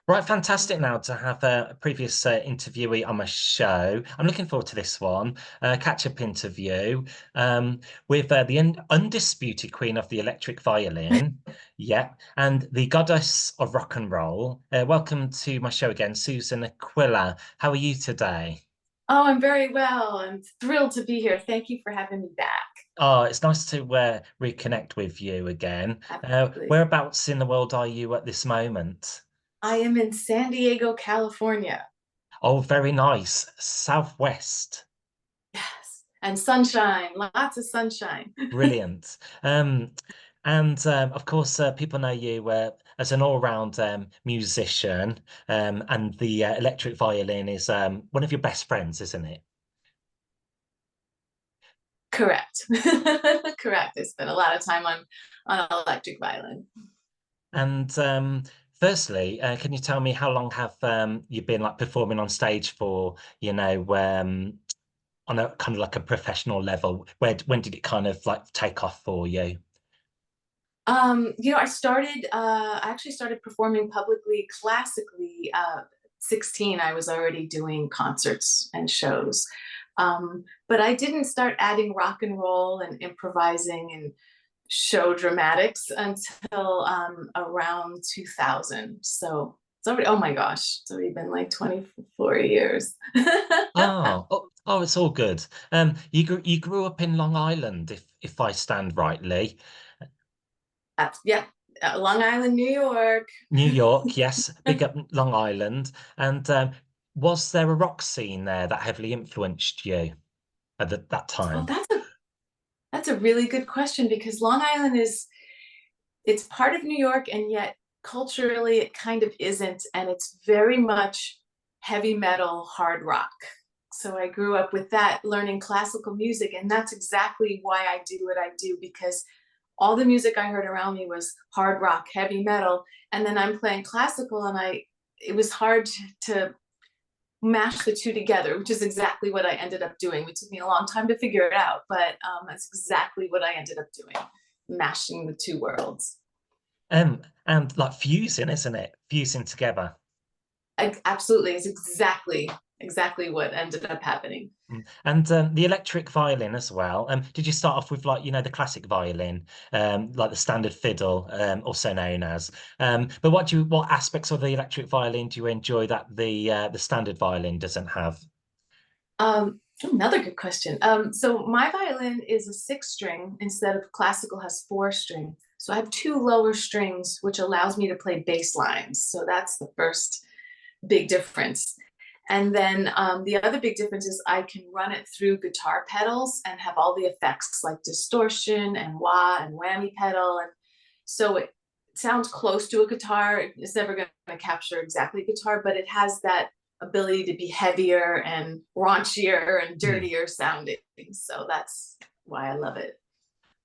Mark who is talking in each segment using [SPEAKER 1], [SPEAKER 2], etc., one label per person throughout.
[SPEAKER 1] Right, fantastic now to have a previous interviewee on my show. I'm looking forward to this one, catch-up interview with the undisputed queen of the electric violin, yeah, and the goddess of rock and roll. Welcome to my show again, Susan Aquila. How are you today?
[SPEAKER 2] Oh, I'm very well. I'm thrilled to be here. Thank you for having me back.
[SPEAKER 1] Oh, it's nice to reconnect with you again.
[SPEAKER 2] Absolutely.
[SPEAKER 1] Whereabouts in the world are you at this moment?
[SPEAKER 2] I am in San Diego, California.
[SPEAKER 1] Oh, very nice. Southwest.
[SPEAKER 2] Yes. And sunshine, lots of sunshine.
[SPEAKER 1] Brilliant. And of course, people know you as an all-round musician, and the electric violin is one of your best friends, isn't it?
[SPEAKER 2] Correct. Correct. I spent a lot of time on electric violin.
[SPEAKER 1] And firstly, can you tell me how long have you been like performing on stage for, on a kind of like a professional level? When did it kind of like take off for you?
[SPEAKER 2] I actually started performing publicly, classically, 16. I was already doing concerts and shows. But I didn't start adding rock and roll and improvising and show dramatics until around 2000. So it's already, oh my gosh, it's already been like 24 years.
[SPEAKER 1] Oh, it's all good. You grew up in Long Island, if I stand rightly.
[SPEAKER 2] Yeah, Long Island, New York.
[SPEAKER 1] New York, yes, big up Long Island. And was there a rock scene there that heavily influenced you at that
[SPEAKER 2] Oh,
[SPEAKER 1] time?
[SPEAKER 2] that's a really good question because Long Island it's part of New York and yet culturally it kind of isn't, and it's very much heavy metal, hard rock. So I grew up with that, learning classical music, and that's exactly why I do what I do, because all the music I heard around me was hard rock, heavy metal, and then I'm playing classical, and I it was hard to mash the two together, which is exactly what I ended up doing. It took me a long time to figure it out, but that's exactly what I ended up doing, mashing the two worlds.
[SPEAKER 1] And like fusing, isn't it? Fusing together.
[SPEAKER 2] Absolutely, it's exactly what ended up happening.
[SPEAKER 1] And the electric violin as well. Did you start off with like, the classic violin, like the standard fiddle, also known as? But what aspects of the electric violin do you enjoy that the standard violin doesn't have?
[SPEAKER 2] Another good question. So my violin is a six string instead of classical has four string. So I have two lower strings, which allows me to play bass lines. So that's the first big difference. And then the other big difference is I can run it through guitar pedals and have all the effects like distortion and wah and whammy pedal. And so it sounds close to a guitar. It's never going to capture exactly guitar, but it has that ability to be heavier and raunchier and
[SPEAKER 1] Hmm.
[SPEAKER 2] dirtier sounding. So that's why I love it.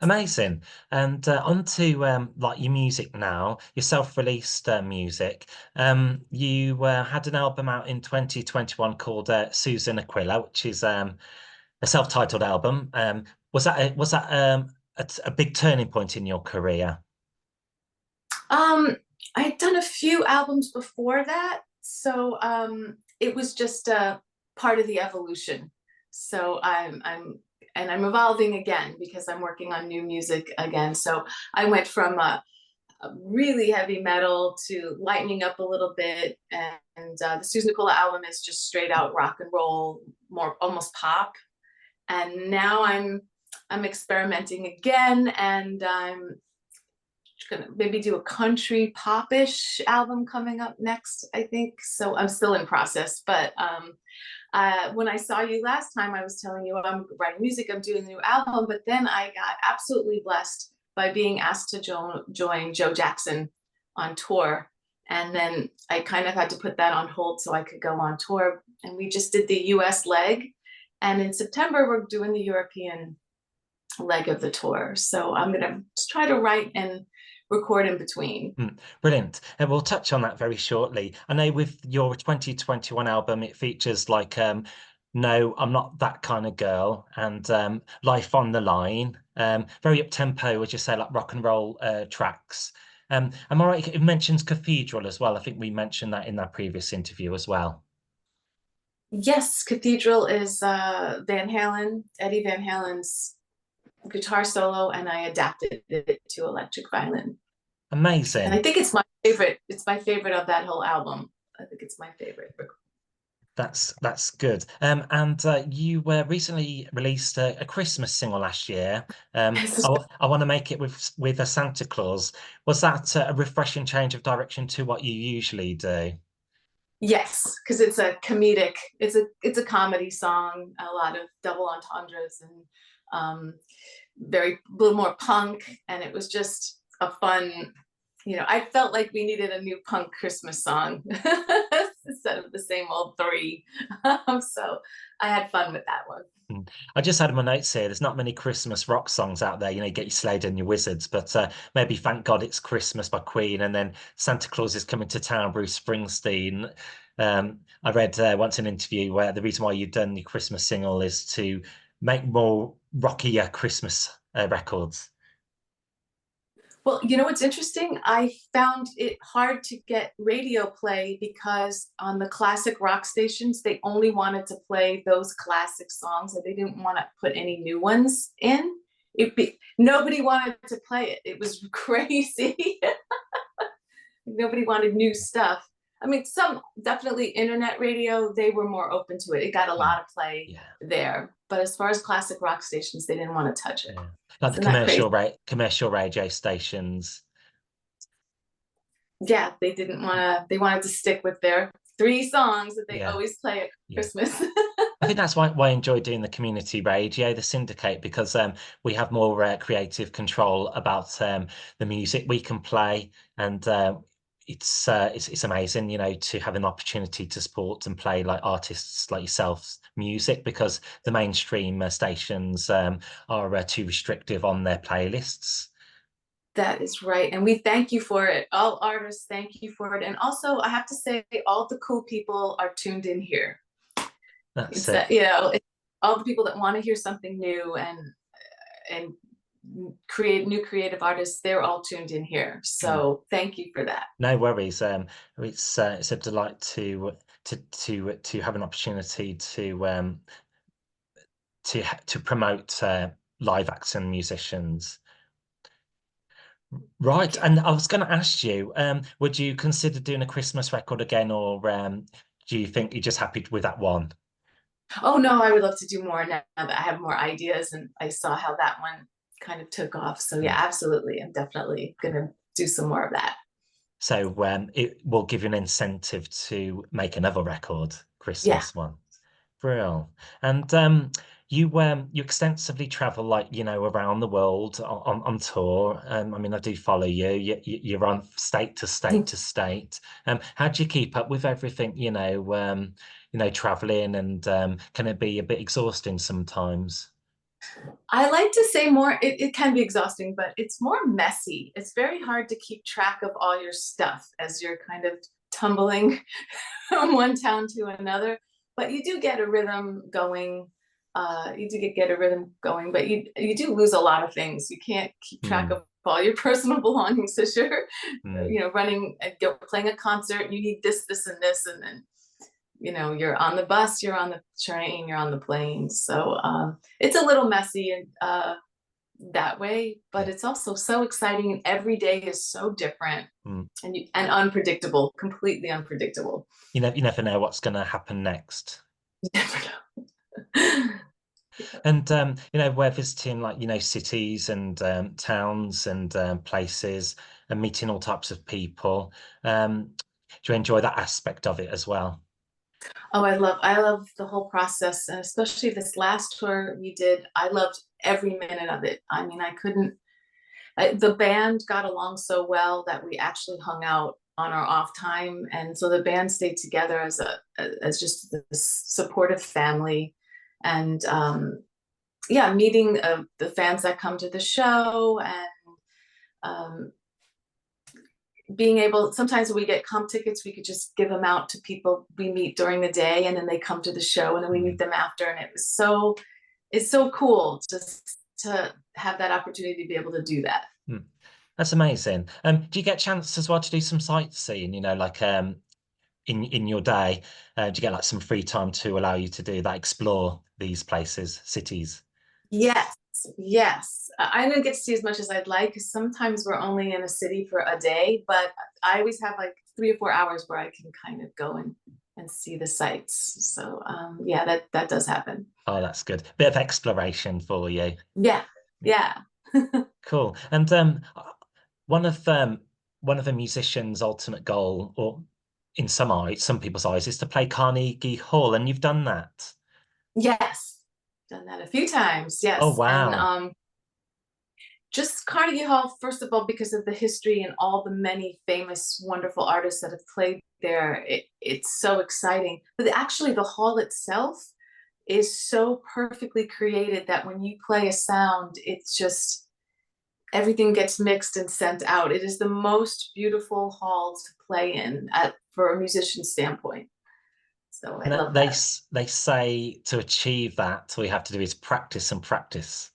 [SPEAKER 1] Amazing. And on to like your music now, your self-released music. You had an album out in 2021 called Susan Aquila, which is a self-titled album. Was that a big turning point in your career?
[SPEAKER 2] Um, I had done a few albums before that, so it was just a part of the evolution. So I'm evolving again because I'm working on new music again. So I went from a really heavy metal to lightening up a little bit, and the Susan Nicola album is just straight out rock and roll, more almost pop. And now I'm experimenting again, and I'm gonna maybe do a country popish album coming up next, I think. So I'm still in process, but when I saw you last time, I was telling you I'm writing music, I'm doing a new album, but then I got absolutely blessed by being asked to join Joe Jackson on tour. And then I kind of had to put that on hold so I could go on tour. And we just did the US leg. And in September, we're doing the European leg of the tour. So I'm going to try to write and record in between.
[SPEAKER 1] Brilliant. And we'll touch on that very shortly. I know with your 2021 album, it features like No, I'm Not That Kind of Girl and Life on the Line. Very up tempo, would you say, like rock and roll tracks. Am I right? It mentions cathedral as well. I think we mentioned that in that previous interview as well.
[SPEAKER 2] Yes, Cathedral is Van Halen, Eddie Van Halen's guitar solo, and I adapted it to electric violin. And I
[SPEAKER 1] Amazing.
[SPEAKER 2] think it's my favorite. It's my favorite of that whole album. I think it's my favorite.
[SPEAKER 1] That's good. And you recently released a Christmas single last year. I want to make it with a Santa Claus. Was that a refreshing change of direction to what you usually do?
[SPEAKER 2] Yes, because it's a comedic. It's a comedy song. A lot of double entendres and very a little more punk. And it was just a fun. I felt like we needed a new punk Christmas song instead of the same old three. So I had fun with that one.
[SPEAKER 1] Mm. I just had in my notes here. There's not many Christmas rock songs out there. You get your Slade and your Wizards, but maybe "Thank God It's Christmas" by Queen, and then "Santa Claus is Coming to Town," Bruce Springsteen. I read once an interview where the reason why you've done your Christmas single is to make more rockier Christmas records.
[SPEAKER 2] Well, you know what's interesting? I found it hard to get radio play because on the classic rock stations, they only wanted to play those classic songs and they didn't want to put any new ones in. Nobody wanted to play it. It was crazy. Nobody wanted new stuff. I mean, some definitely internet radio, they were more open to it. It got a
[SPEAKER 1] Mm.
[SPEAKER 2] lot of play
[SPEAKER 1] Yeah,
[SPEAKER 2] there. But as far as classic rock stations, they didn't want to touch it.
[SPEAKER 1] yeah. Like the
[SPEAKER 2] Isn't that crazy?
[SPEAKER 1] commercial radio stations.
[SPEAKER 2] Yeah, they didn't want to, they wanted to stick with their three songs that they
[SPEAKER 1] Yeah,
[SPEAKER 2] always play at
[SPEAKER 1] yeah.
[SPEAKER 2] Christmas.
[SPEAKER 1] I think that's why I enjoy doing the community radio, the syndicate, because we have more creative control about the music we can play, and it's amazing, to have an opportunity to support and play like artists like yourselves music because the mainstream stations are too restrictive on their playlists.
[SPEAKER 2] That is right. And we thank you for it. All artists, thank you for it. And also, I have to say, all the cool people are tuned in here.
[SPEAKER 1] That's
[SPEAKER 2] It's
[SPEAKER 1] it.
[SPEAKER 2] that, it's all the people that want to hear something new and create new creative artists, they're all tuned in here.
[SPEAKER 1] Mm.
[SPEAKER 2] So thank you for that.
[SPEAKER 1] No worries. It's a delight to have an opportunity to promote live acts and musicians. Right,
[SPEAKER 2] Yeah.
[SPEAKER 1] and I was going to ask you, would you consider doing a Christmas record again, or do you think you're just happy with that one?
[SPEAKER 2] Oh no, I would love to do more now that I have more ideas and I saw how that one kind of took off. So yeah,
[SPEAKER 1] Mm.
[SPEAKER 2] absolutely. I'm definitely gonna do some more of that.
[SPEAKER 1] So it will give you an incentive to make another record,
[SPEAKER 2] Yeah.
[SPEAKER 1] Christmas one. Brill. And you extensively travel like around the world on tour. I mean, I do follow you. You're on state to state to state. How do you keep up with everything? Traveling and can it be a bit exhausting sometimes?
[SPEAKER 2] I like to say more, it can be exhausting, but it's more messy. It's very hard to keep track of all your stuff as you're kind of tumbling from one town to another. But you do get a rhythm going. You do get a rhythm going, but you do lose a lot of things. You can't keep track
[SPEAKER 1] Mm,
[SPEAKER 2] of all your personal belongings. So sure,
[SPEAKER 1] mm.
[SPEAKER 2] running, playing a concert, you need this, this, and this, and then you're on the bus, you're on the train, you're on the plane. So it's a little messy and that way, but
[SPEAKER 1] Yeah.
[SPEAKER 2] it's also so exciting, and every day is so different
[SPEAKER 1] Mm.
[SPEAKER 2] and unpredictable, completely unpredictable.
[SPEAKER 1] You never know what's going to happen next.
[SPEAKER 2] You never know.
[SPEAKER 1] And we're visiting like cities and towns and places and meeting all types of people. Do you enjoy that aspect of it as well?
[SPEAKER 2] Oh, I love the whole process, and especially this last tour we did. I loved every minute of it. I mean, the band got along so well that we actually hung out on our off time, and so the band stayed together as just this supportive family, and yeah, meeting the fans that come to the show, and um, being able, sometimes when we get comp tickets, we could just give them out to people we meet during the day, and then they come to the show, and then we meet
[SPEAKER 1] Mm,
[SPEAKER 2] them after, and it's so cool just to have that opportunity to be able to do that.
[SPEAKER 1] mm. That's amazing. Do you get a chance as well to do some sightseeing, like in your day? Do you get like some free time to allow you to do that, explore these places, cities?
[SPEAKER 2] Yes, yes. I didn't get to see as much as I'd like because sometimes we're only in a city for a day, but I always have like 3 or 4 hours where I can kind of go and see the sights. So yeah, that does happen.
[SPEAKER 1] Oh, that's good. Bit of exploration for you.
[SPEAKER 2] Yeah, yeah.
[SPEAKER 1] Cool. And one of um, one of a musician's ultimate goal, or in some people's eyes, is to play Carnegie Hall, and you've done that.
[SPEAKER 2] Yes, done that a few times.
[SPEAKER 1] Oh,
[SPEAKER 2] Yes, and
[SPEAKER 1] wow.
[SPEAKER 2] just Carnegie Hall, first of all, because of the history and all the many famous, wonderful artists that have played there. It's so exciting. But actually, the hall itself is so perfectly created that when you play a sound, it's just everything gets mixed and sent out. It is the most beautiful hall to play in for a musician standpoint. So I
[SPEAKER 1] And
[SPEAKER 2] love that.
[SPEAKER 1] they say to achieve that, all you have to do is practice and practice.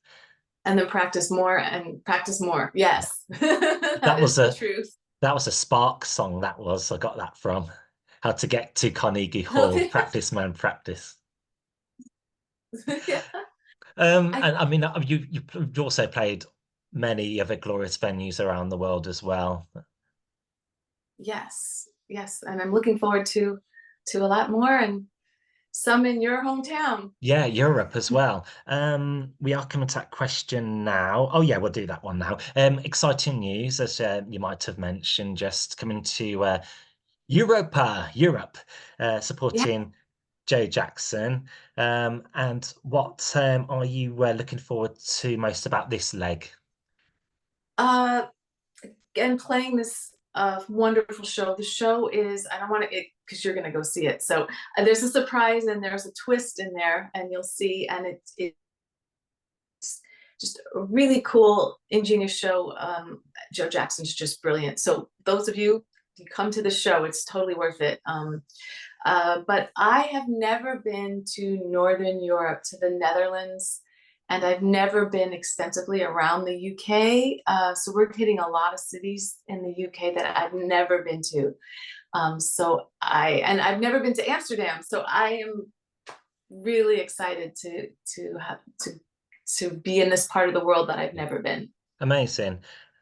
[SPEAKER 2] And then practice more and practice more.
[SPEAKER 1] Yeah.
[SPEAKER 2] Yes, that
[SPEAKER 1] That
[SPEAKER 2] is
[SPEAKER 1] was
[SPEAKER 2] the
[SPEAKER 1] a
[SPEAKER 2] truth.
[SPEAKER 1] that was a Spark song, that was. I got that from How to Get to Carnegie Hall.
[SPEAKER 2] Okay.
[SPEAKER 1] Practice, man, practice.
[SPEAKER 2] Yeah. I
[SPEAKER 1] And I mean, you've also played many other glorious venues around the world as well.
[SPEAKER 2] Yes, yes, and I'm looking forward to a lot more and some in your hometown.
[SPEAKER 1] Yeah, Europe as well. We are coming to that question now. Oh yeah, we'll do that one now. Exciting news, as you might have mentioned, just coming to Europe,
[SPEAKER 2] Yeah.
[SPEAKER 1] supporting Joe Jackson. And what are you looking forward to most about this leg?
[SPEAKER 2] Uh, and playing this wonderful show. The show is, I don't want to, because you're going to go see it. So there's a surprise and there's a twist in there, and you'll see. And it's just a really cool, ingenious show. Joe Jackson's just brilliant. So those of you, you come to the show, it's totally worth it. But I have never been to Northern Europe, to the Netherlands, and I've never been extensively around the UK. So we're hitting a lot of cities in the UK that I've never been to. And I've never been to Amsterdam. So I am really excited to be in this part of the world that I've never been.
[SPEAKER 1] Amazing.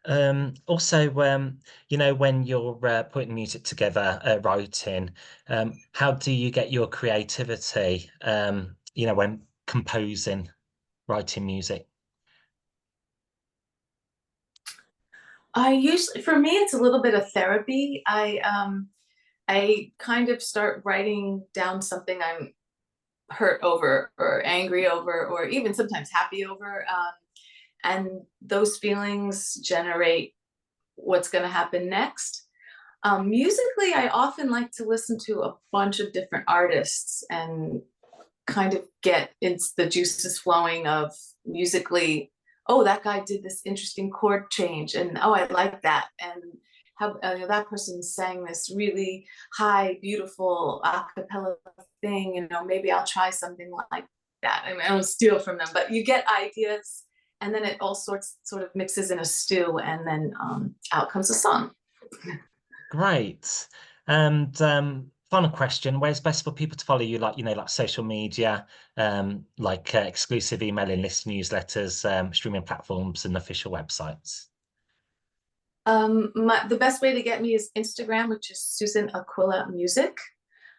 [SPEAKER 1] Also, when you're putting music together, writing, how do you get your creativity, when composing, writing music?
[SPEAKER 2] I usually, for me, it's a little bit of therapy. I kind of start writing down something I'm hurt over or angry over or even sometimes happy over, and those feelings generate what's going to happen next. Musically, I often like to listen to a bunch of different artists and kind of get into the juices flowing of musically. Oh, that guy did this interesting chord change, and oh, I like that. And how that person sang this really high, beautiful a cappella thing. Maybe I'll try something like that. I mean, I don't steal from them, but you get ideas, and then it all sort of mixes in a stew, and then out comes a song.
[SPEAKER 1] Great. And final question, where's best for people to follow you, like social media, like exclusive emailing list newsletters, streaming platforms and official websites?
[SPEAKER 2] The best way to get me is Instagram, which is Susan Aquila Music.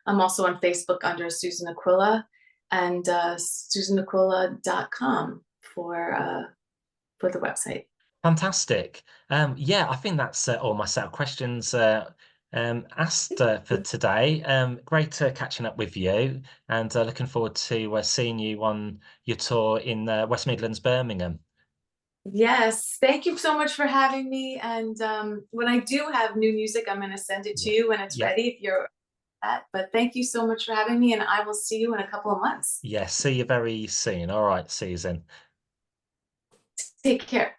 [SPEAKER 2] I'm also on Facebook under Susan Aquila, and susanaquila.com for the website.
[SPEAKER 1] Fantastic. Yeah, I think that's all my set of questions asked for today. Great catching up with you, and looking forward to seeing you on your tour in West Midlands, Birmingham.
[SPEAKER 2] Yes, thank you so much for having me. And when I do have new music, I'm going to send it to
[SPEAKER 1] Yeah.
[SPEAKER 2] you when it's
[SPEAKER 1] Yeah.
[SPEAKER 2] ready if you're at. But thank you so much for having me, and I will see you in a couple of months.
[SPEAKER 1] Yeah. See you very soon. All right, Susan.
[SPEAKER 2] Take care.